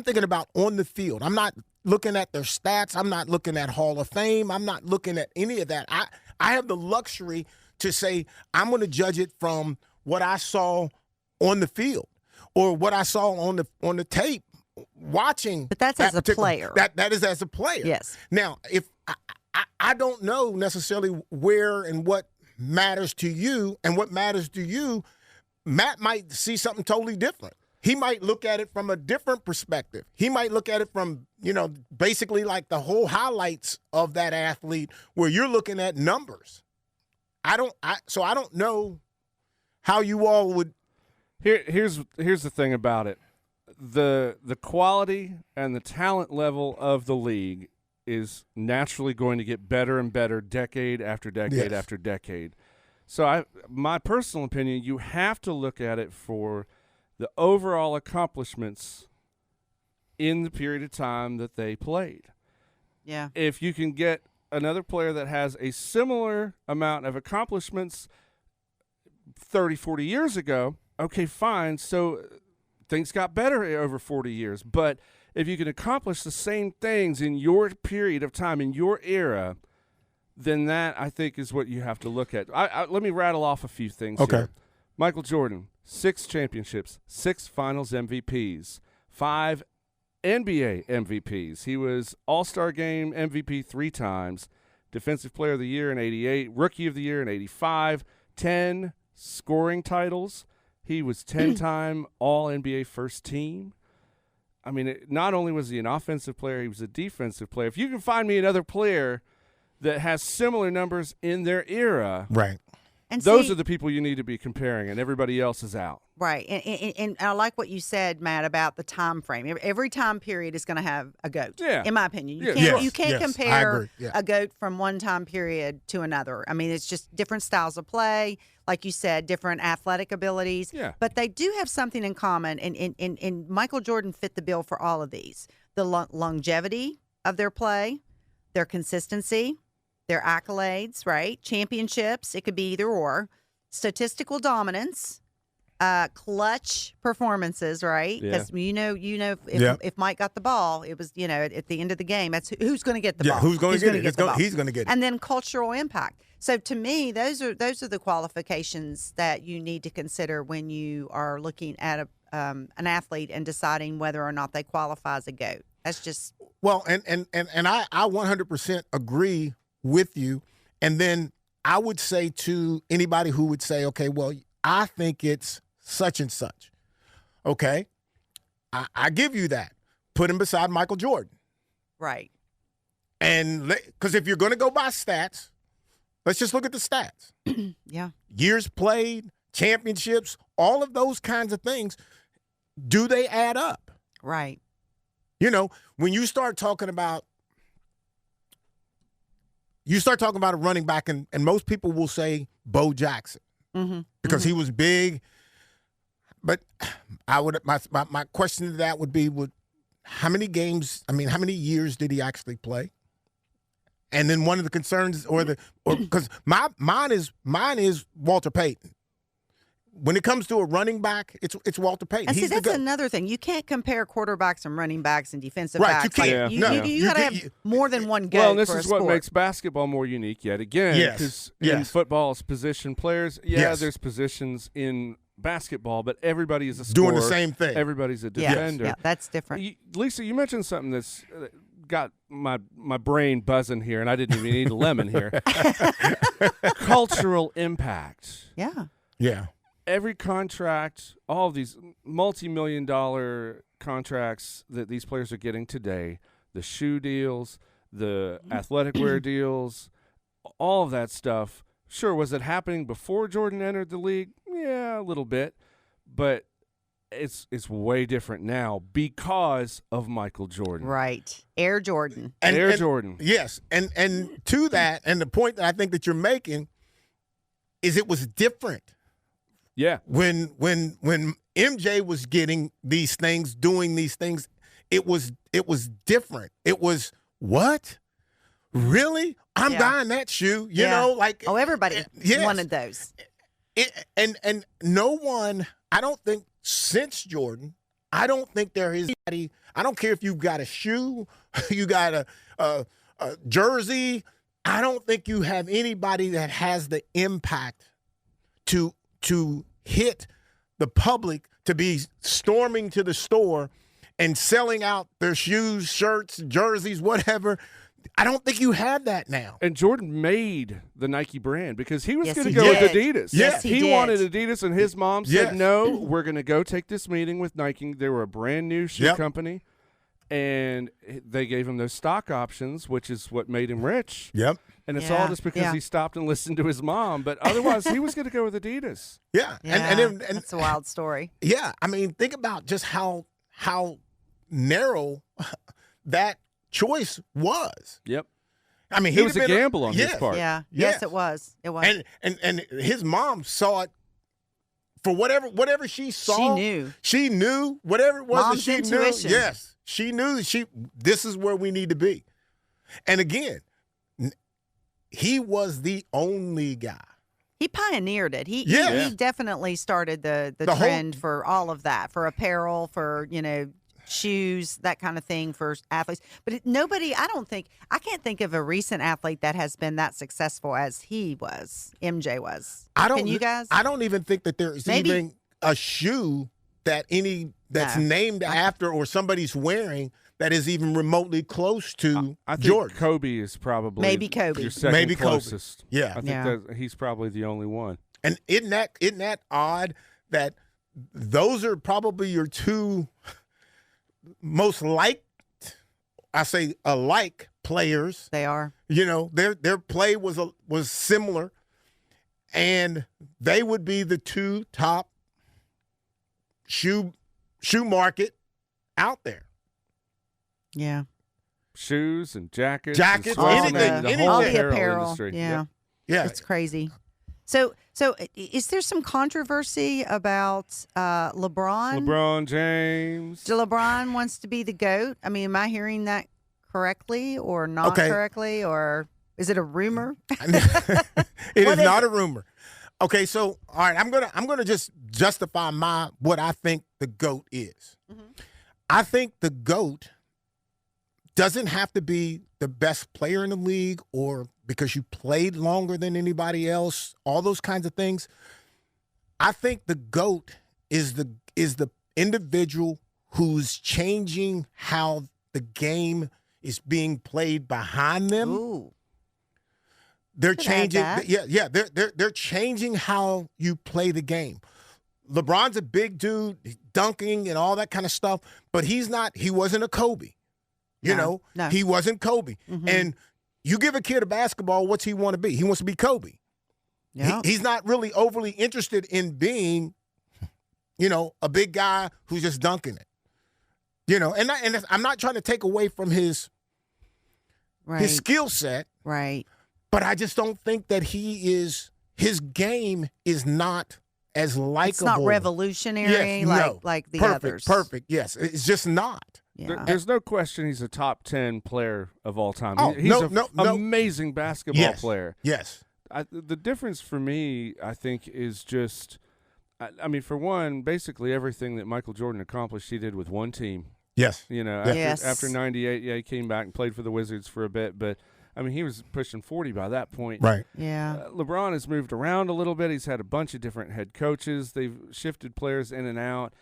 thinking about on the field. I'm not looking at their stats. I'm not looking at Hall of Fame. I'm not looking at any of that. I have the luxury to say I'm going to judge it from what I saw on the field or what I saw on the tape watching. But that's as a player. That is as a player. Yes. Now, if I don't know necessarily where and what matters to you, and what matters to you, Matt might see something totally different. He might look at it from a different perspective. He might look at it from, basically like the whole highlights of that athlete where you're looking at numbers. So I don't know how you all would. Here's the thing about it. The quality and the talent level of the league is naturally going to get better and better decade after decade after decade. So my personal opinion, you have to look at it for the overall accomplishments in the period of time that they played. Yeah. If you can get another player that has a similar amount of accomplishments 30, 40 years ago, okay, fine. So things got better over 40 years. But if you can accomplish the same things in your period of time, in your era, then that, I think, is what you have to look at. Let me rattle off a few things here. Michael Jordan, 6 championships, 6 finals MVPs, 5 NBA MVPs. He was All-Star Game MVP 3 times, Defensive Player of the Year in 88, Rookie of the Year in 85, 10 scoring titles. He was 10-time All-NBA First Team. I mean, not only was he an offensive player, he was a defensive player. If you can find me another player that has similar numbers in their era, right? And those are the people you need to be comparing, and everybody else is out. Right. And I like what you said, Matt, about the time frame. Every time period is going to have a GOAT, in my opinion. You can't compare a GOAT from one time period to another. I mean, it's just different styles of play, like you said, different athletic abilities. Yeah. But they do have something in common, and Michael Jordan fit the bill for all of these. The longevity of their play, their consistency, their accolades, right? Championships, it could be either or. Statistical dominance, clutch performances, right? Because if Mike got the ball, it was at the end of the game. That's who's going to get the ball. Who's going to get it? He's going to get it. And then cultural impact. So to me, those are the qualifications that you need to consider when you are looking at an athlete and deciding whether or not they qualify as a GOAT. That's just well, and I 100% agree with you. And then I would say to anybody who would say, okay, well, I think it's such and such. Okay, I give you that. Put him beside Michael Jordan. Right. And because if you're going to go by stats, let's just look at the stats. Yeah. Years played, championships, all of those kinds of things. Do they add up? Right. When you start talking about a running back, and most people will say Bo Jackson because he was big. But my question to that would be, how many years did he actually play? And then one of the concerns, because mine is Walter Payton. When it comes to a running back, it's Walter Payton. And see, that's another thing. You can't compare quarterbacks and running backs and defensive backs. You can't. You got to have more than one GOAT. Well, and this for is a what sport. makes basketball more unique yet again. Because in football, it's position players. There's positions in basketball, but everybody is a doing the scorer. same thing. Everybody's a Yeah, defender. yeah, that's different. Lisa, you mentioned something that's got my brain buzzing here, and I didn't even need a lemon here. Cultural impact. Yeah. Yeah. Every contract, all of these multi-million-dollar contracts that these players are getting today, the shoe deals, the athletic wear deals, all of that stuff. Sure, was it happening before Jordan entered the league? Yeah, a little bit. But it's way different now because of Michael Jordan. Right. Air Jordan. Air Jordan. Yes. And to that, and the point that I think that you're making is it was different. Yeah. When MJ was getting these things, doing these things, it was different. It was, what? Really? I'm buying that shoe. You know, like everybody wanted those. And no one, I don't think since Jordan, I don't think there is anybody. I don't care if you've got a shoe, you got a jersey. I don't think you have anybody that has the impact to hit the public, to be storming to the store and selling out their shoes, shirts, jerseys, whatever. I don't think you have that now. And Jordan made the Nike brand because he was Yes, going to he go did. with Adidas. Yes, he he did. wanted Adidas, and his mom said, Yes. no, we're going to go take this meeting with Nike. They were a brand new shoe Yep. company, and they gave him those stock options, which is what made him rich. Yep. And it's Yeah, all just because yeah. he stopped and listened to his mom. But otherwise, he was going to go with Adidas. Yeah. Yeah, And that's a wild story. yeah, I mean, think about just how narrow that choice was. Yep. I mean, It was a gamble on his part. Yeah. Yes. Yes, it was. It was. And his mom saw it for whatever she saw. She knew. She knew whatever it was Mom's that she intuition. knew. Yes, she knew that this is where we need to be. And again, he was the only guy. He pioneered it. He Yes. he definitely started the The whole- trend for all of that, for apparel, for, shoes, that kind of thing for athletes. But I can't think of a recent athlete that has been that successful as MJ was. Can you guys? I don't even think that there is Maybe. even a shoe that's No. named after or somebody's wearing that is even remotely close to I think Jordan. Kobe is probably Maybe Kobe. your second Maybe Kobe. closest. Yeah. I think Yeah. that he's probably the only one. And isn't that odd that those are probably your two most liked, I say alike players. They are. Their play was similar, and they would be the two top shoe market out there. Yeah. Shoes and jackets. Jackets, and anything, the whole all the apparel, apparel. industry. Yeah. Yeah, It's crazy. So is there some controversy about LeBron? LeBron James. LeBron wants to be the GOAT. I mean, am I hearing that correctly or not Okay. correctly, or is it a rumor? It is What is not it? a rumor. Okay, so all right, I'm gonna just justify what I think the GOAT is. Mm-hmm. I think the GOAT doesn't have to be the best player in the league or because you played longer than anybody else, all those kinds of things. I think the GOAT is the individual who's changing how the game is being played behind them. Ooh. They're Could add changing. that. They're changing how you play the game. LeBron's a big dude, dunking and all that kind of stuff, but he wasn't a Kobe. No. He wasn't Kobe. Mhm. And you give a kid a basketball, what's he want to be? He wants to be Kobe. Yeah. He's not really overly interested in being, a big guy who's just dunking it. And I'm not trying to take away from his Right. skill set, Right. but I just don't think that his game is not as likable. It's not revolutionary Yes, like the perfect, others. Perfect. Yes, it's just not. Yeah. There's no question he's a top 10 player of all time. Oh, He's no. an amazing basketball Yes. player. Yes. The difference for me, I think, is just, I mean, for one, basically everything that Michael Jordan accomplished, he did with one team. Yes. You know, Yes. after 98, he came back and played for the Wizards for a bit. But, I mean, he was pushing 40 by that point. Right. Yeah. LeBron has moved around a little bit. He's had a bunch of different head coaches. They've shifted players in and out.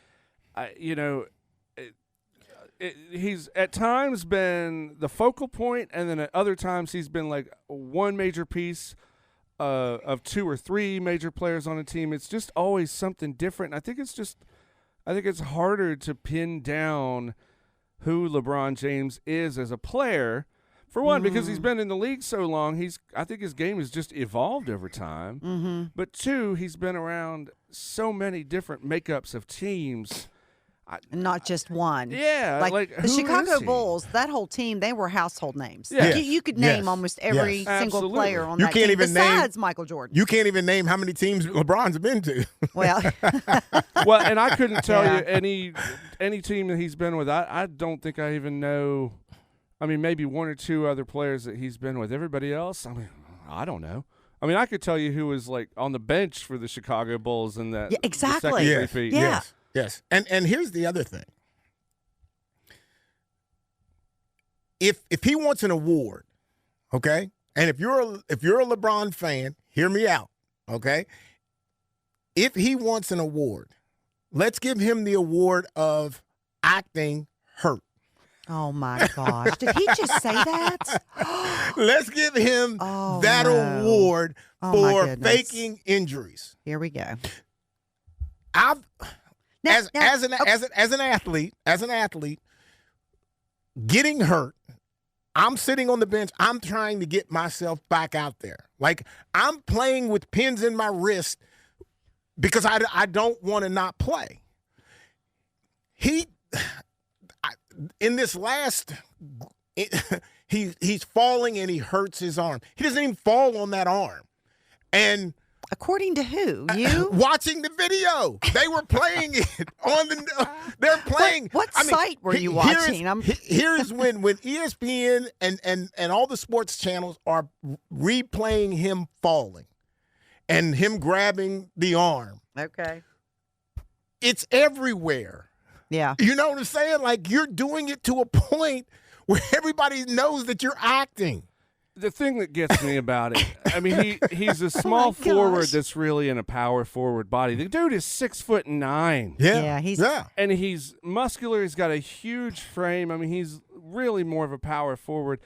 He's at times been the focal point, and then at other times he's been like one major piece of two or three major players on a team. It's just always something different. I think it's harder to pin down who LeBron James is as a player. For one, because he's been in the league so long, I think his game has just evolved over time. Mm-hmm. But two, he's been around so many different makeups of teams. Not just one. Yeah. Like the who Chicago is he? Bulls, that whole team, they were household names. Yeah. Like, you could name Yes. almost every Yes. single Absolutely. player on You that can't team even name- besides Michael Jordan. You can't even name how many teams LeBron's been to. Well, Well, and I couldn't tell Yeah. you any team that he's been with. I don't think I even know. I mean, maybe one or two other players that he's been with. Everybody else, I mean, I don't know. I mean, I could tell you who was like on the bench for the Chicago Bulls in that. Yeah, exactly. The second Yes. three-peat. Yeah. Yes. And here's the other thing. If he wants an award, okay, and if you're a LeBron fan, hear me out, okay. If he wants an award, let's give him the award of acting hurt. oh my gosh. Did he just say that? Let's give him Oh, that no. award Oh, my for goodness. faking injuries. Here we go. I've Now- as an athlete, getting hurt. I'm sitting on the bench. I'm trying to get myself back out there. Like, I'm playing with pins in my wrist because I don't want to not play. In this last, he's falling and he hurts his arm. He doesn't even fall on that arm. And According to who? You? watching the video, they were playing it on the. They're playing. What site were you watching? Here's when ESPN and all the sports channels are replaying him falling, and him grabbing the arm. Okay. It's everywhere. Yeah. You know what I'm saying? Like, you're doing it to a point where everybody knows that you're acting. The thing that gets me about it, I mean, he's a small forward gosh. that's really in a power forward body. The dude is 6'9". Yeah, he's- And he's muscular. He's got a huge frame. I mean, he's really more of a power forward.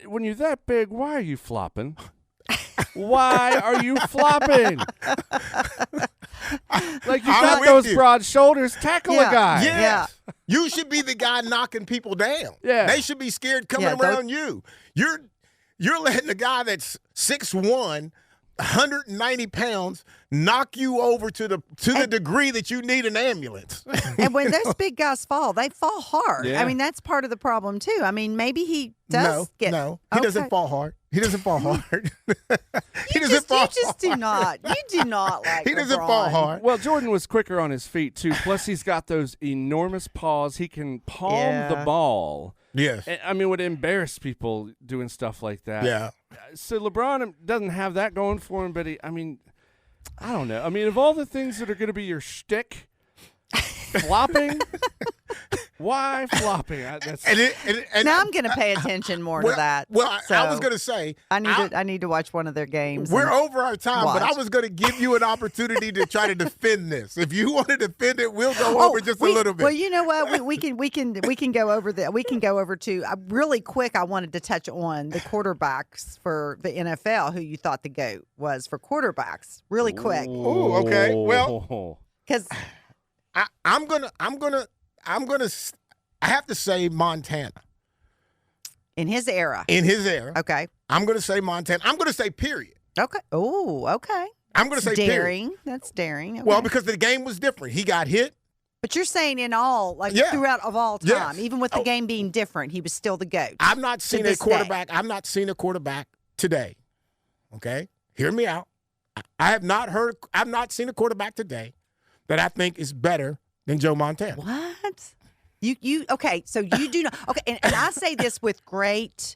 When you're that big, why are you flopping? Why are you flopping? Like, you I'm got with those you. broad shoulders. Tackle a guy. Yes. You should be the guy knocking people down. Yeah. They should be scared coming Yeah, around you. You're letting a guy that's 6'1", 190 pounds knock you over to the degree that you need an ambulance. And when those big guys fall, they fall hard. Yeah. I mean, that's part of the problem too. I mean, maybe he does get. No, he doesn't Okay. fall hard. He doesn't fall hard. He You doesn't fall just hard. do not. You do not like. He doesn't LeBron. fall hard. Well, Jordan was quicker on his feet, too. Plus, he's got those enormous paws. He can palm the ball. Yes. I mean, would embarrass people doing stuff like that. Yeah. So LeBron doesn't have that going for him, but I don't know. I mean, of all the things that are going to be your shtick, flopping, why flopping? Now I'm going to pay attention more to that. Well, I was So going to say, I need to watch one of their games. we're and over our time, but I watch. was going to give you an opportunity to try to defend this. If you want to defend it, we'll go over just a little bit. Well, you know what? We can go over to really quick. I wanted to touch on the quarterbacks for the NFL. Who you thought the GOAT was for quarterbacks? Really quick, Ooh, okay. Well, because I have to say Montana. in his era. In his era. Okay. I'm going to say Montana. I'm going to say period. Okay. Oh, okay. I'm going to say period. daring. That's daring. Okay. Well, because the game was different. He got hit. But you're saying in all, like Yeah. throughout of all time, Yes. even with the game being different, he was still the GOAT. I've not seen a this day. quarterback. I've not seen a quarterback today. Okay? Hear me out. I've not seen a quarterback today that I think is better than Joe Montana. What? You okay, so you do not okay, and I say this with great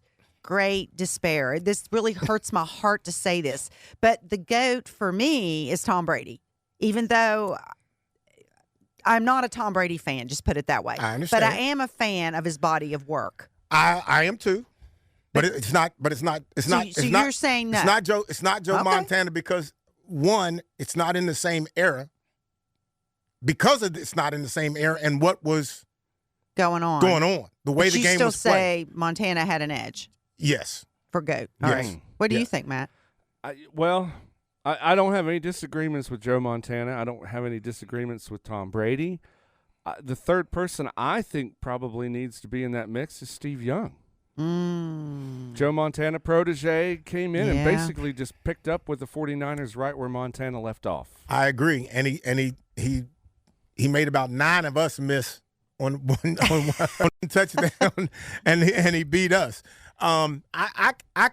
despair. This really hurts my heart to say this. But the GOAT for me is Tom Brady. Even though I'm not a Tom Brady fan, just put it that way. I understand. But I am a fan of his body of work. I am too. But it's not. But it's not. It's So not. It's you're not, saying no. It's not Joe. It's not Joe Okay. Montana because one, it's not in the same era. Because it's not in the same era, and what was going on. the way But the you game still was played. say Montana had an edge Yes. for GOAT. All Yes. right. What do you Yes. think, Matt? I don't have any disagreements with Joe Montana. I don't have any disagreements with Tom Brady. The third person I think probably needs to be in that mix is Steve Young. Joe Montana protege came in and basically just picked up with the 49ers right where Montana left off. I agree, and he made about 9 of us miss on one touchdown, and he beat us. I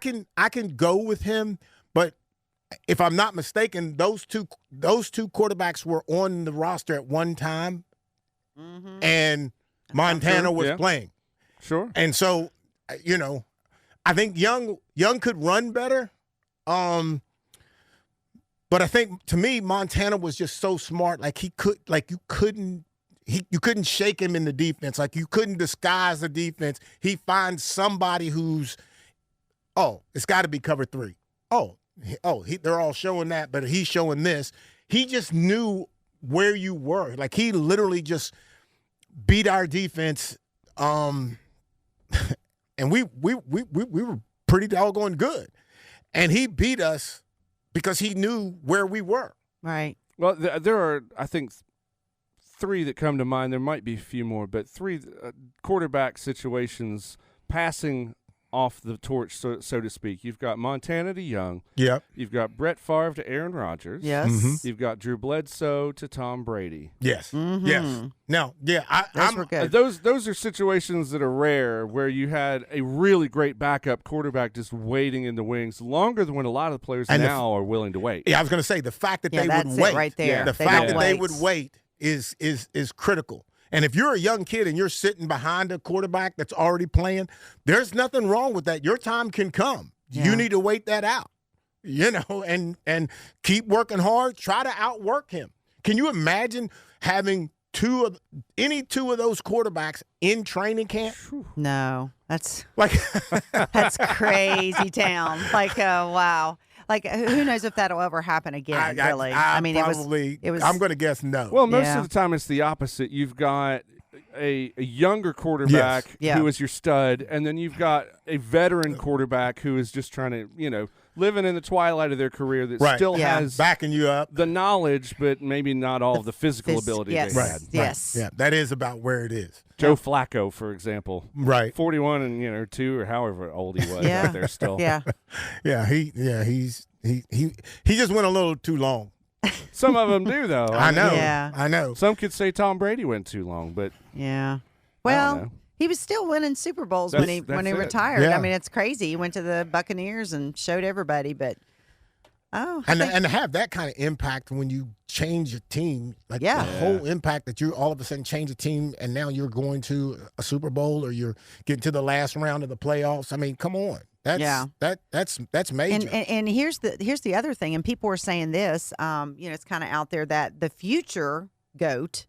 can go with him, but if I'm not mistaken, those two quarterbacks were on the roster at one time, and Montana was playing. Sure. And so, I think Young could run better. But I think to me, Montana was just so smart. Like you couldn't shake him in the defense. Like you couldn't disguise the defense. He finds somebody who's, it's got to be cover 3. They're all showing that, but he's showing this. He just knew where you were. Like he literally just beat our defense. And we were pretty doggone good. And he beat us because he knew where we were. Right. Well, there are, I think, 3 that come to mind. There might be a few more, but 3 quarterback situations passing off the torch, so to speak. You've got Montana to Young. Yep. You've got Brett Favre to Aaron Rodgers. Yes. Mm-hmm. You've got Drew Bledsoe to Tom Brady. Yes. Mm-hmm. Yes. Now, Those were good. Those are situations that are rare, where you had a really great backup quarterback just waiting in the wings longer than when a lot of the players now are willing to wait. Yeah, I was going to say the fact that they that's would it wait. right there. Yeah. The They fact don't that they wait. would wait is critical. And if you're a young kid and you're sitting behind a quarterback that's already playing, there's nothing wrong with that. Your time can come. Yeah. You need to wait that out, and keep working hard. Try to outwork him. Can you imagine having any two of those quarterbacks in training camp? No, that's Like, that's crazy town. Like, wow. Like, who knows if that'll ever happen again? Really, I mean, probably, it was. I'm going to guess no. Well, most Yeah. of the time it's the opposite. You've got a younger quarterback Yes. Yeah. who is your stud, and then you've got a veteran quarterback who is just trying to, living in the twilight of their career that Right. still Yeah. has backing you up. the knowledge, but maybe not all of the physical ability yes. they Right. had. Yes. Yeah, that is about where it is. Joe Flacco, for example. Right. 41 and 2 or however old he was Yeah. out there still. Yeah. He just went a little too long. Some of them do, though. I know. Yeah. I know. Some could say Tom Brady went too long, but Yeah. know. Well, he was still winning Super Bowls when he That's it. retired. Yeah. I mean, it's crazy. He went to the Buccaneers and showed everybody, but And to have that kind of impact when you change your team, like Yeah. the whole impact that you all of a sudden change a team and now you're going to a Super Bowl or you're getting to the last round of the playoffs. I mean, come on. That's major. And here's the other thing, and people are saying this, it's kind of out there that the future GOAT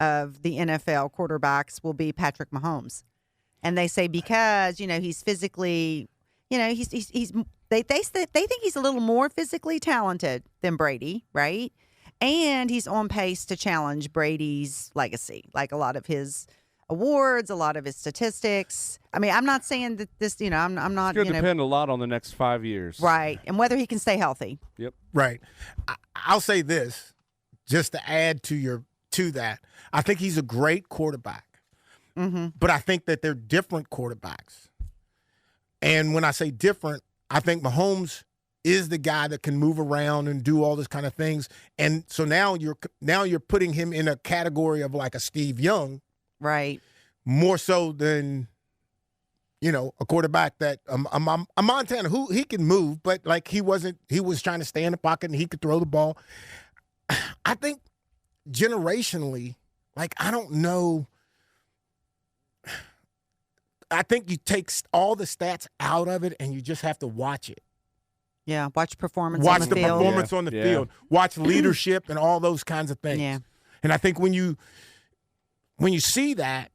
of the NFL quarterbacks will be Patrick Mahomes, and they say because he's physically, they think he's a little more physically talented than Brady, right? And he's on pace to challenge Brady's legacy, like a lot of his awards, a lot of his statistics. I mean, I'm not saying that this, I'm not, it's going to depend a lot on the next 5 years. right, and whether he can stay healthy. Yep. Right. I'll say this, just to add to that. I think he's a great quarterback, but I think that they're different quarterbacks. And when I say different, I think Mahomes is the guy that can move around and do all this kind of things. And so now you're putting him in a category of like a Steve Young, Right. more so than a quarterback that a Montana who he can move, but like he was trying to stay in the pocket and he could throw the ball. I think generationally, like I don't know. I think you take all the stats out of it and you just have to watch it. Yeah, watch performance Watch on the the field. performance on the Yeah. field. Watch leadership and all those kinds of things. Yeah. And I think when you see that,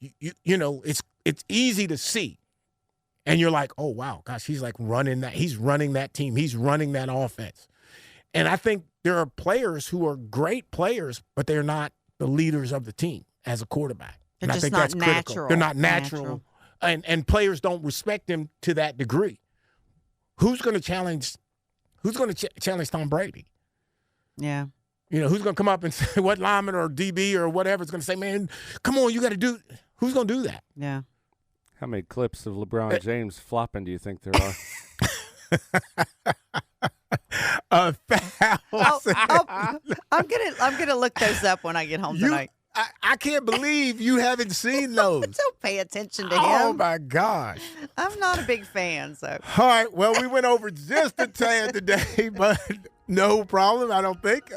it's easy to see. And you're like, oh, wow, gosh, he's like running that. He's running that team. He's running that offense. And I think there are players who are great players, but they're not the leaders of the team as a quarterback. They're and just I think not that's natural. critical. They're not natural. And players don't respect them to that degree. Who's going to challenge Tom Brady? Yeah. You know, who's going to come up and say what lineman or DB or whatever is going to say, man, come on, you got to do – who's going to do that? Yeah. How many clips of LeBron James flopping do you think there are? I'm gonna look those up when I get home tonight. I can't believe you haven't seen those. Don't pay attention to him. Oh, my gosh. I'm not a big fan, so. All right, well, we went over just a tad today, but no problem, I don't think.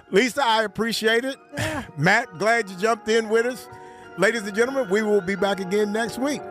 Lisa, I appreciate it. Yeah. Matt, glad you jumped in with us. Ladies and gentlemen, we will be back again next week.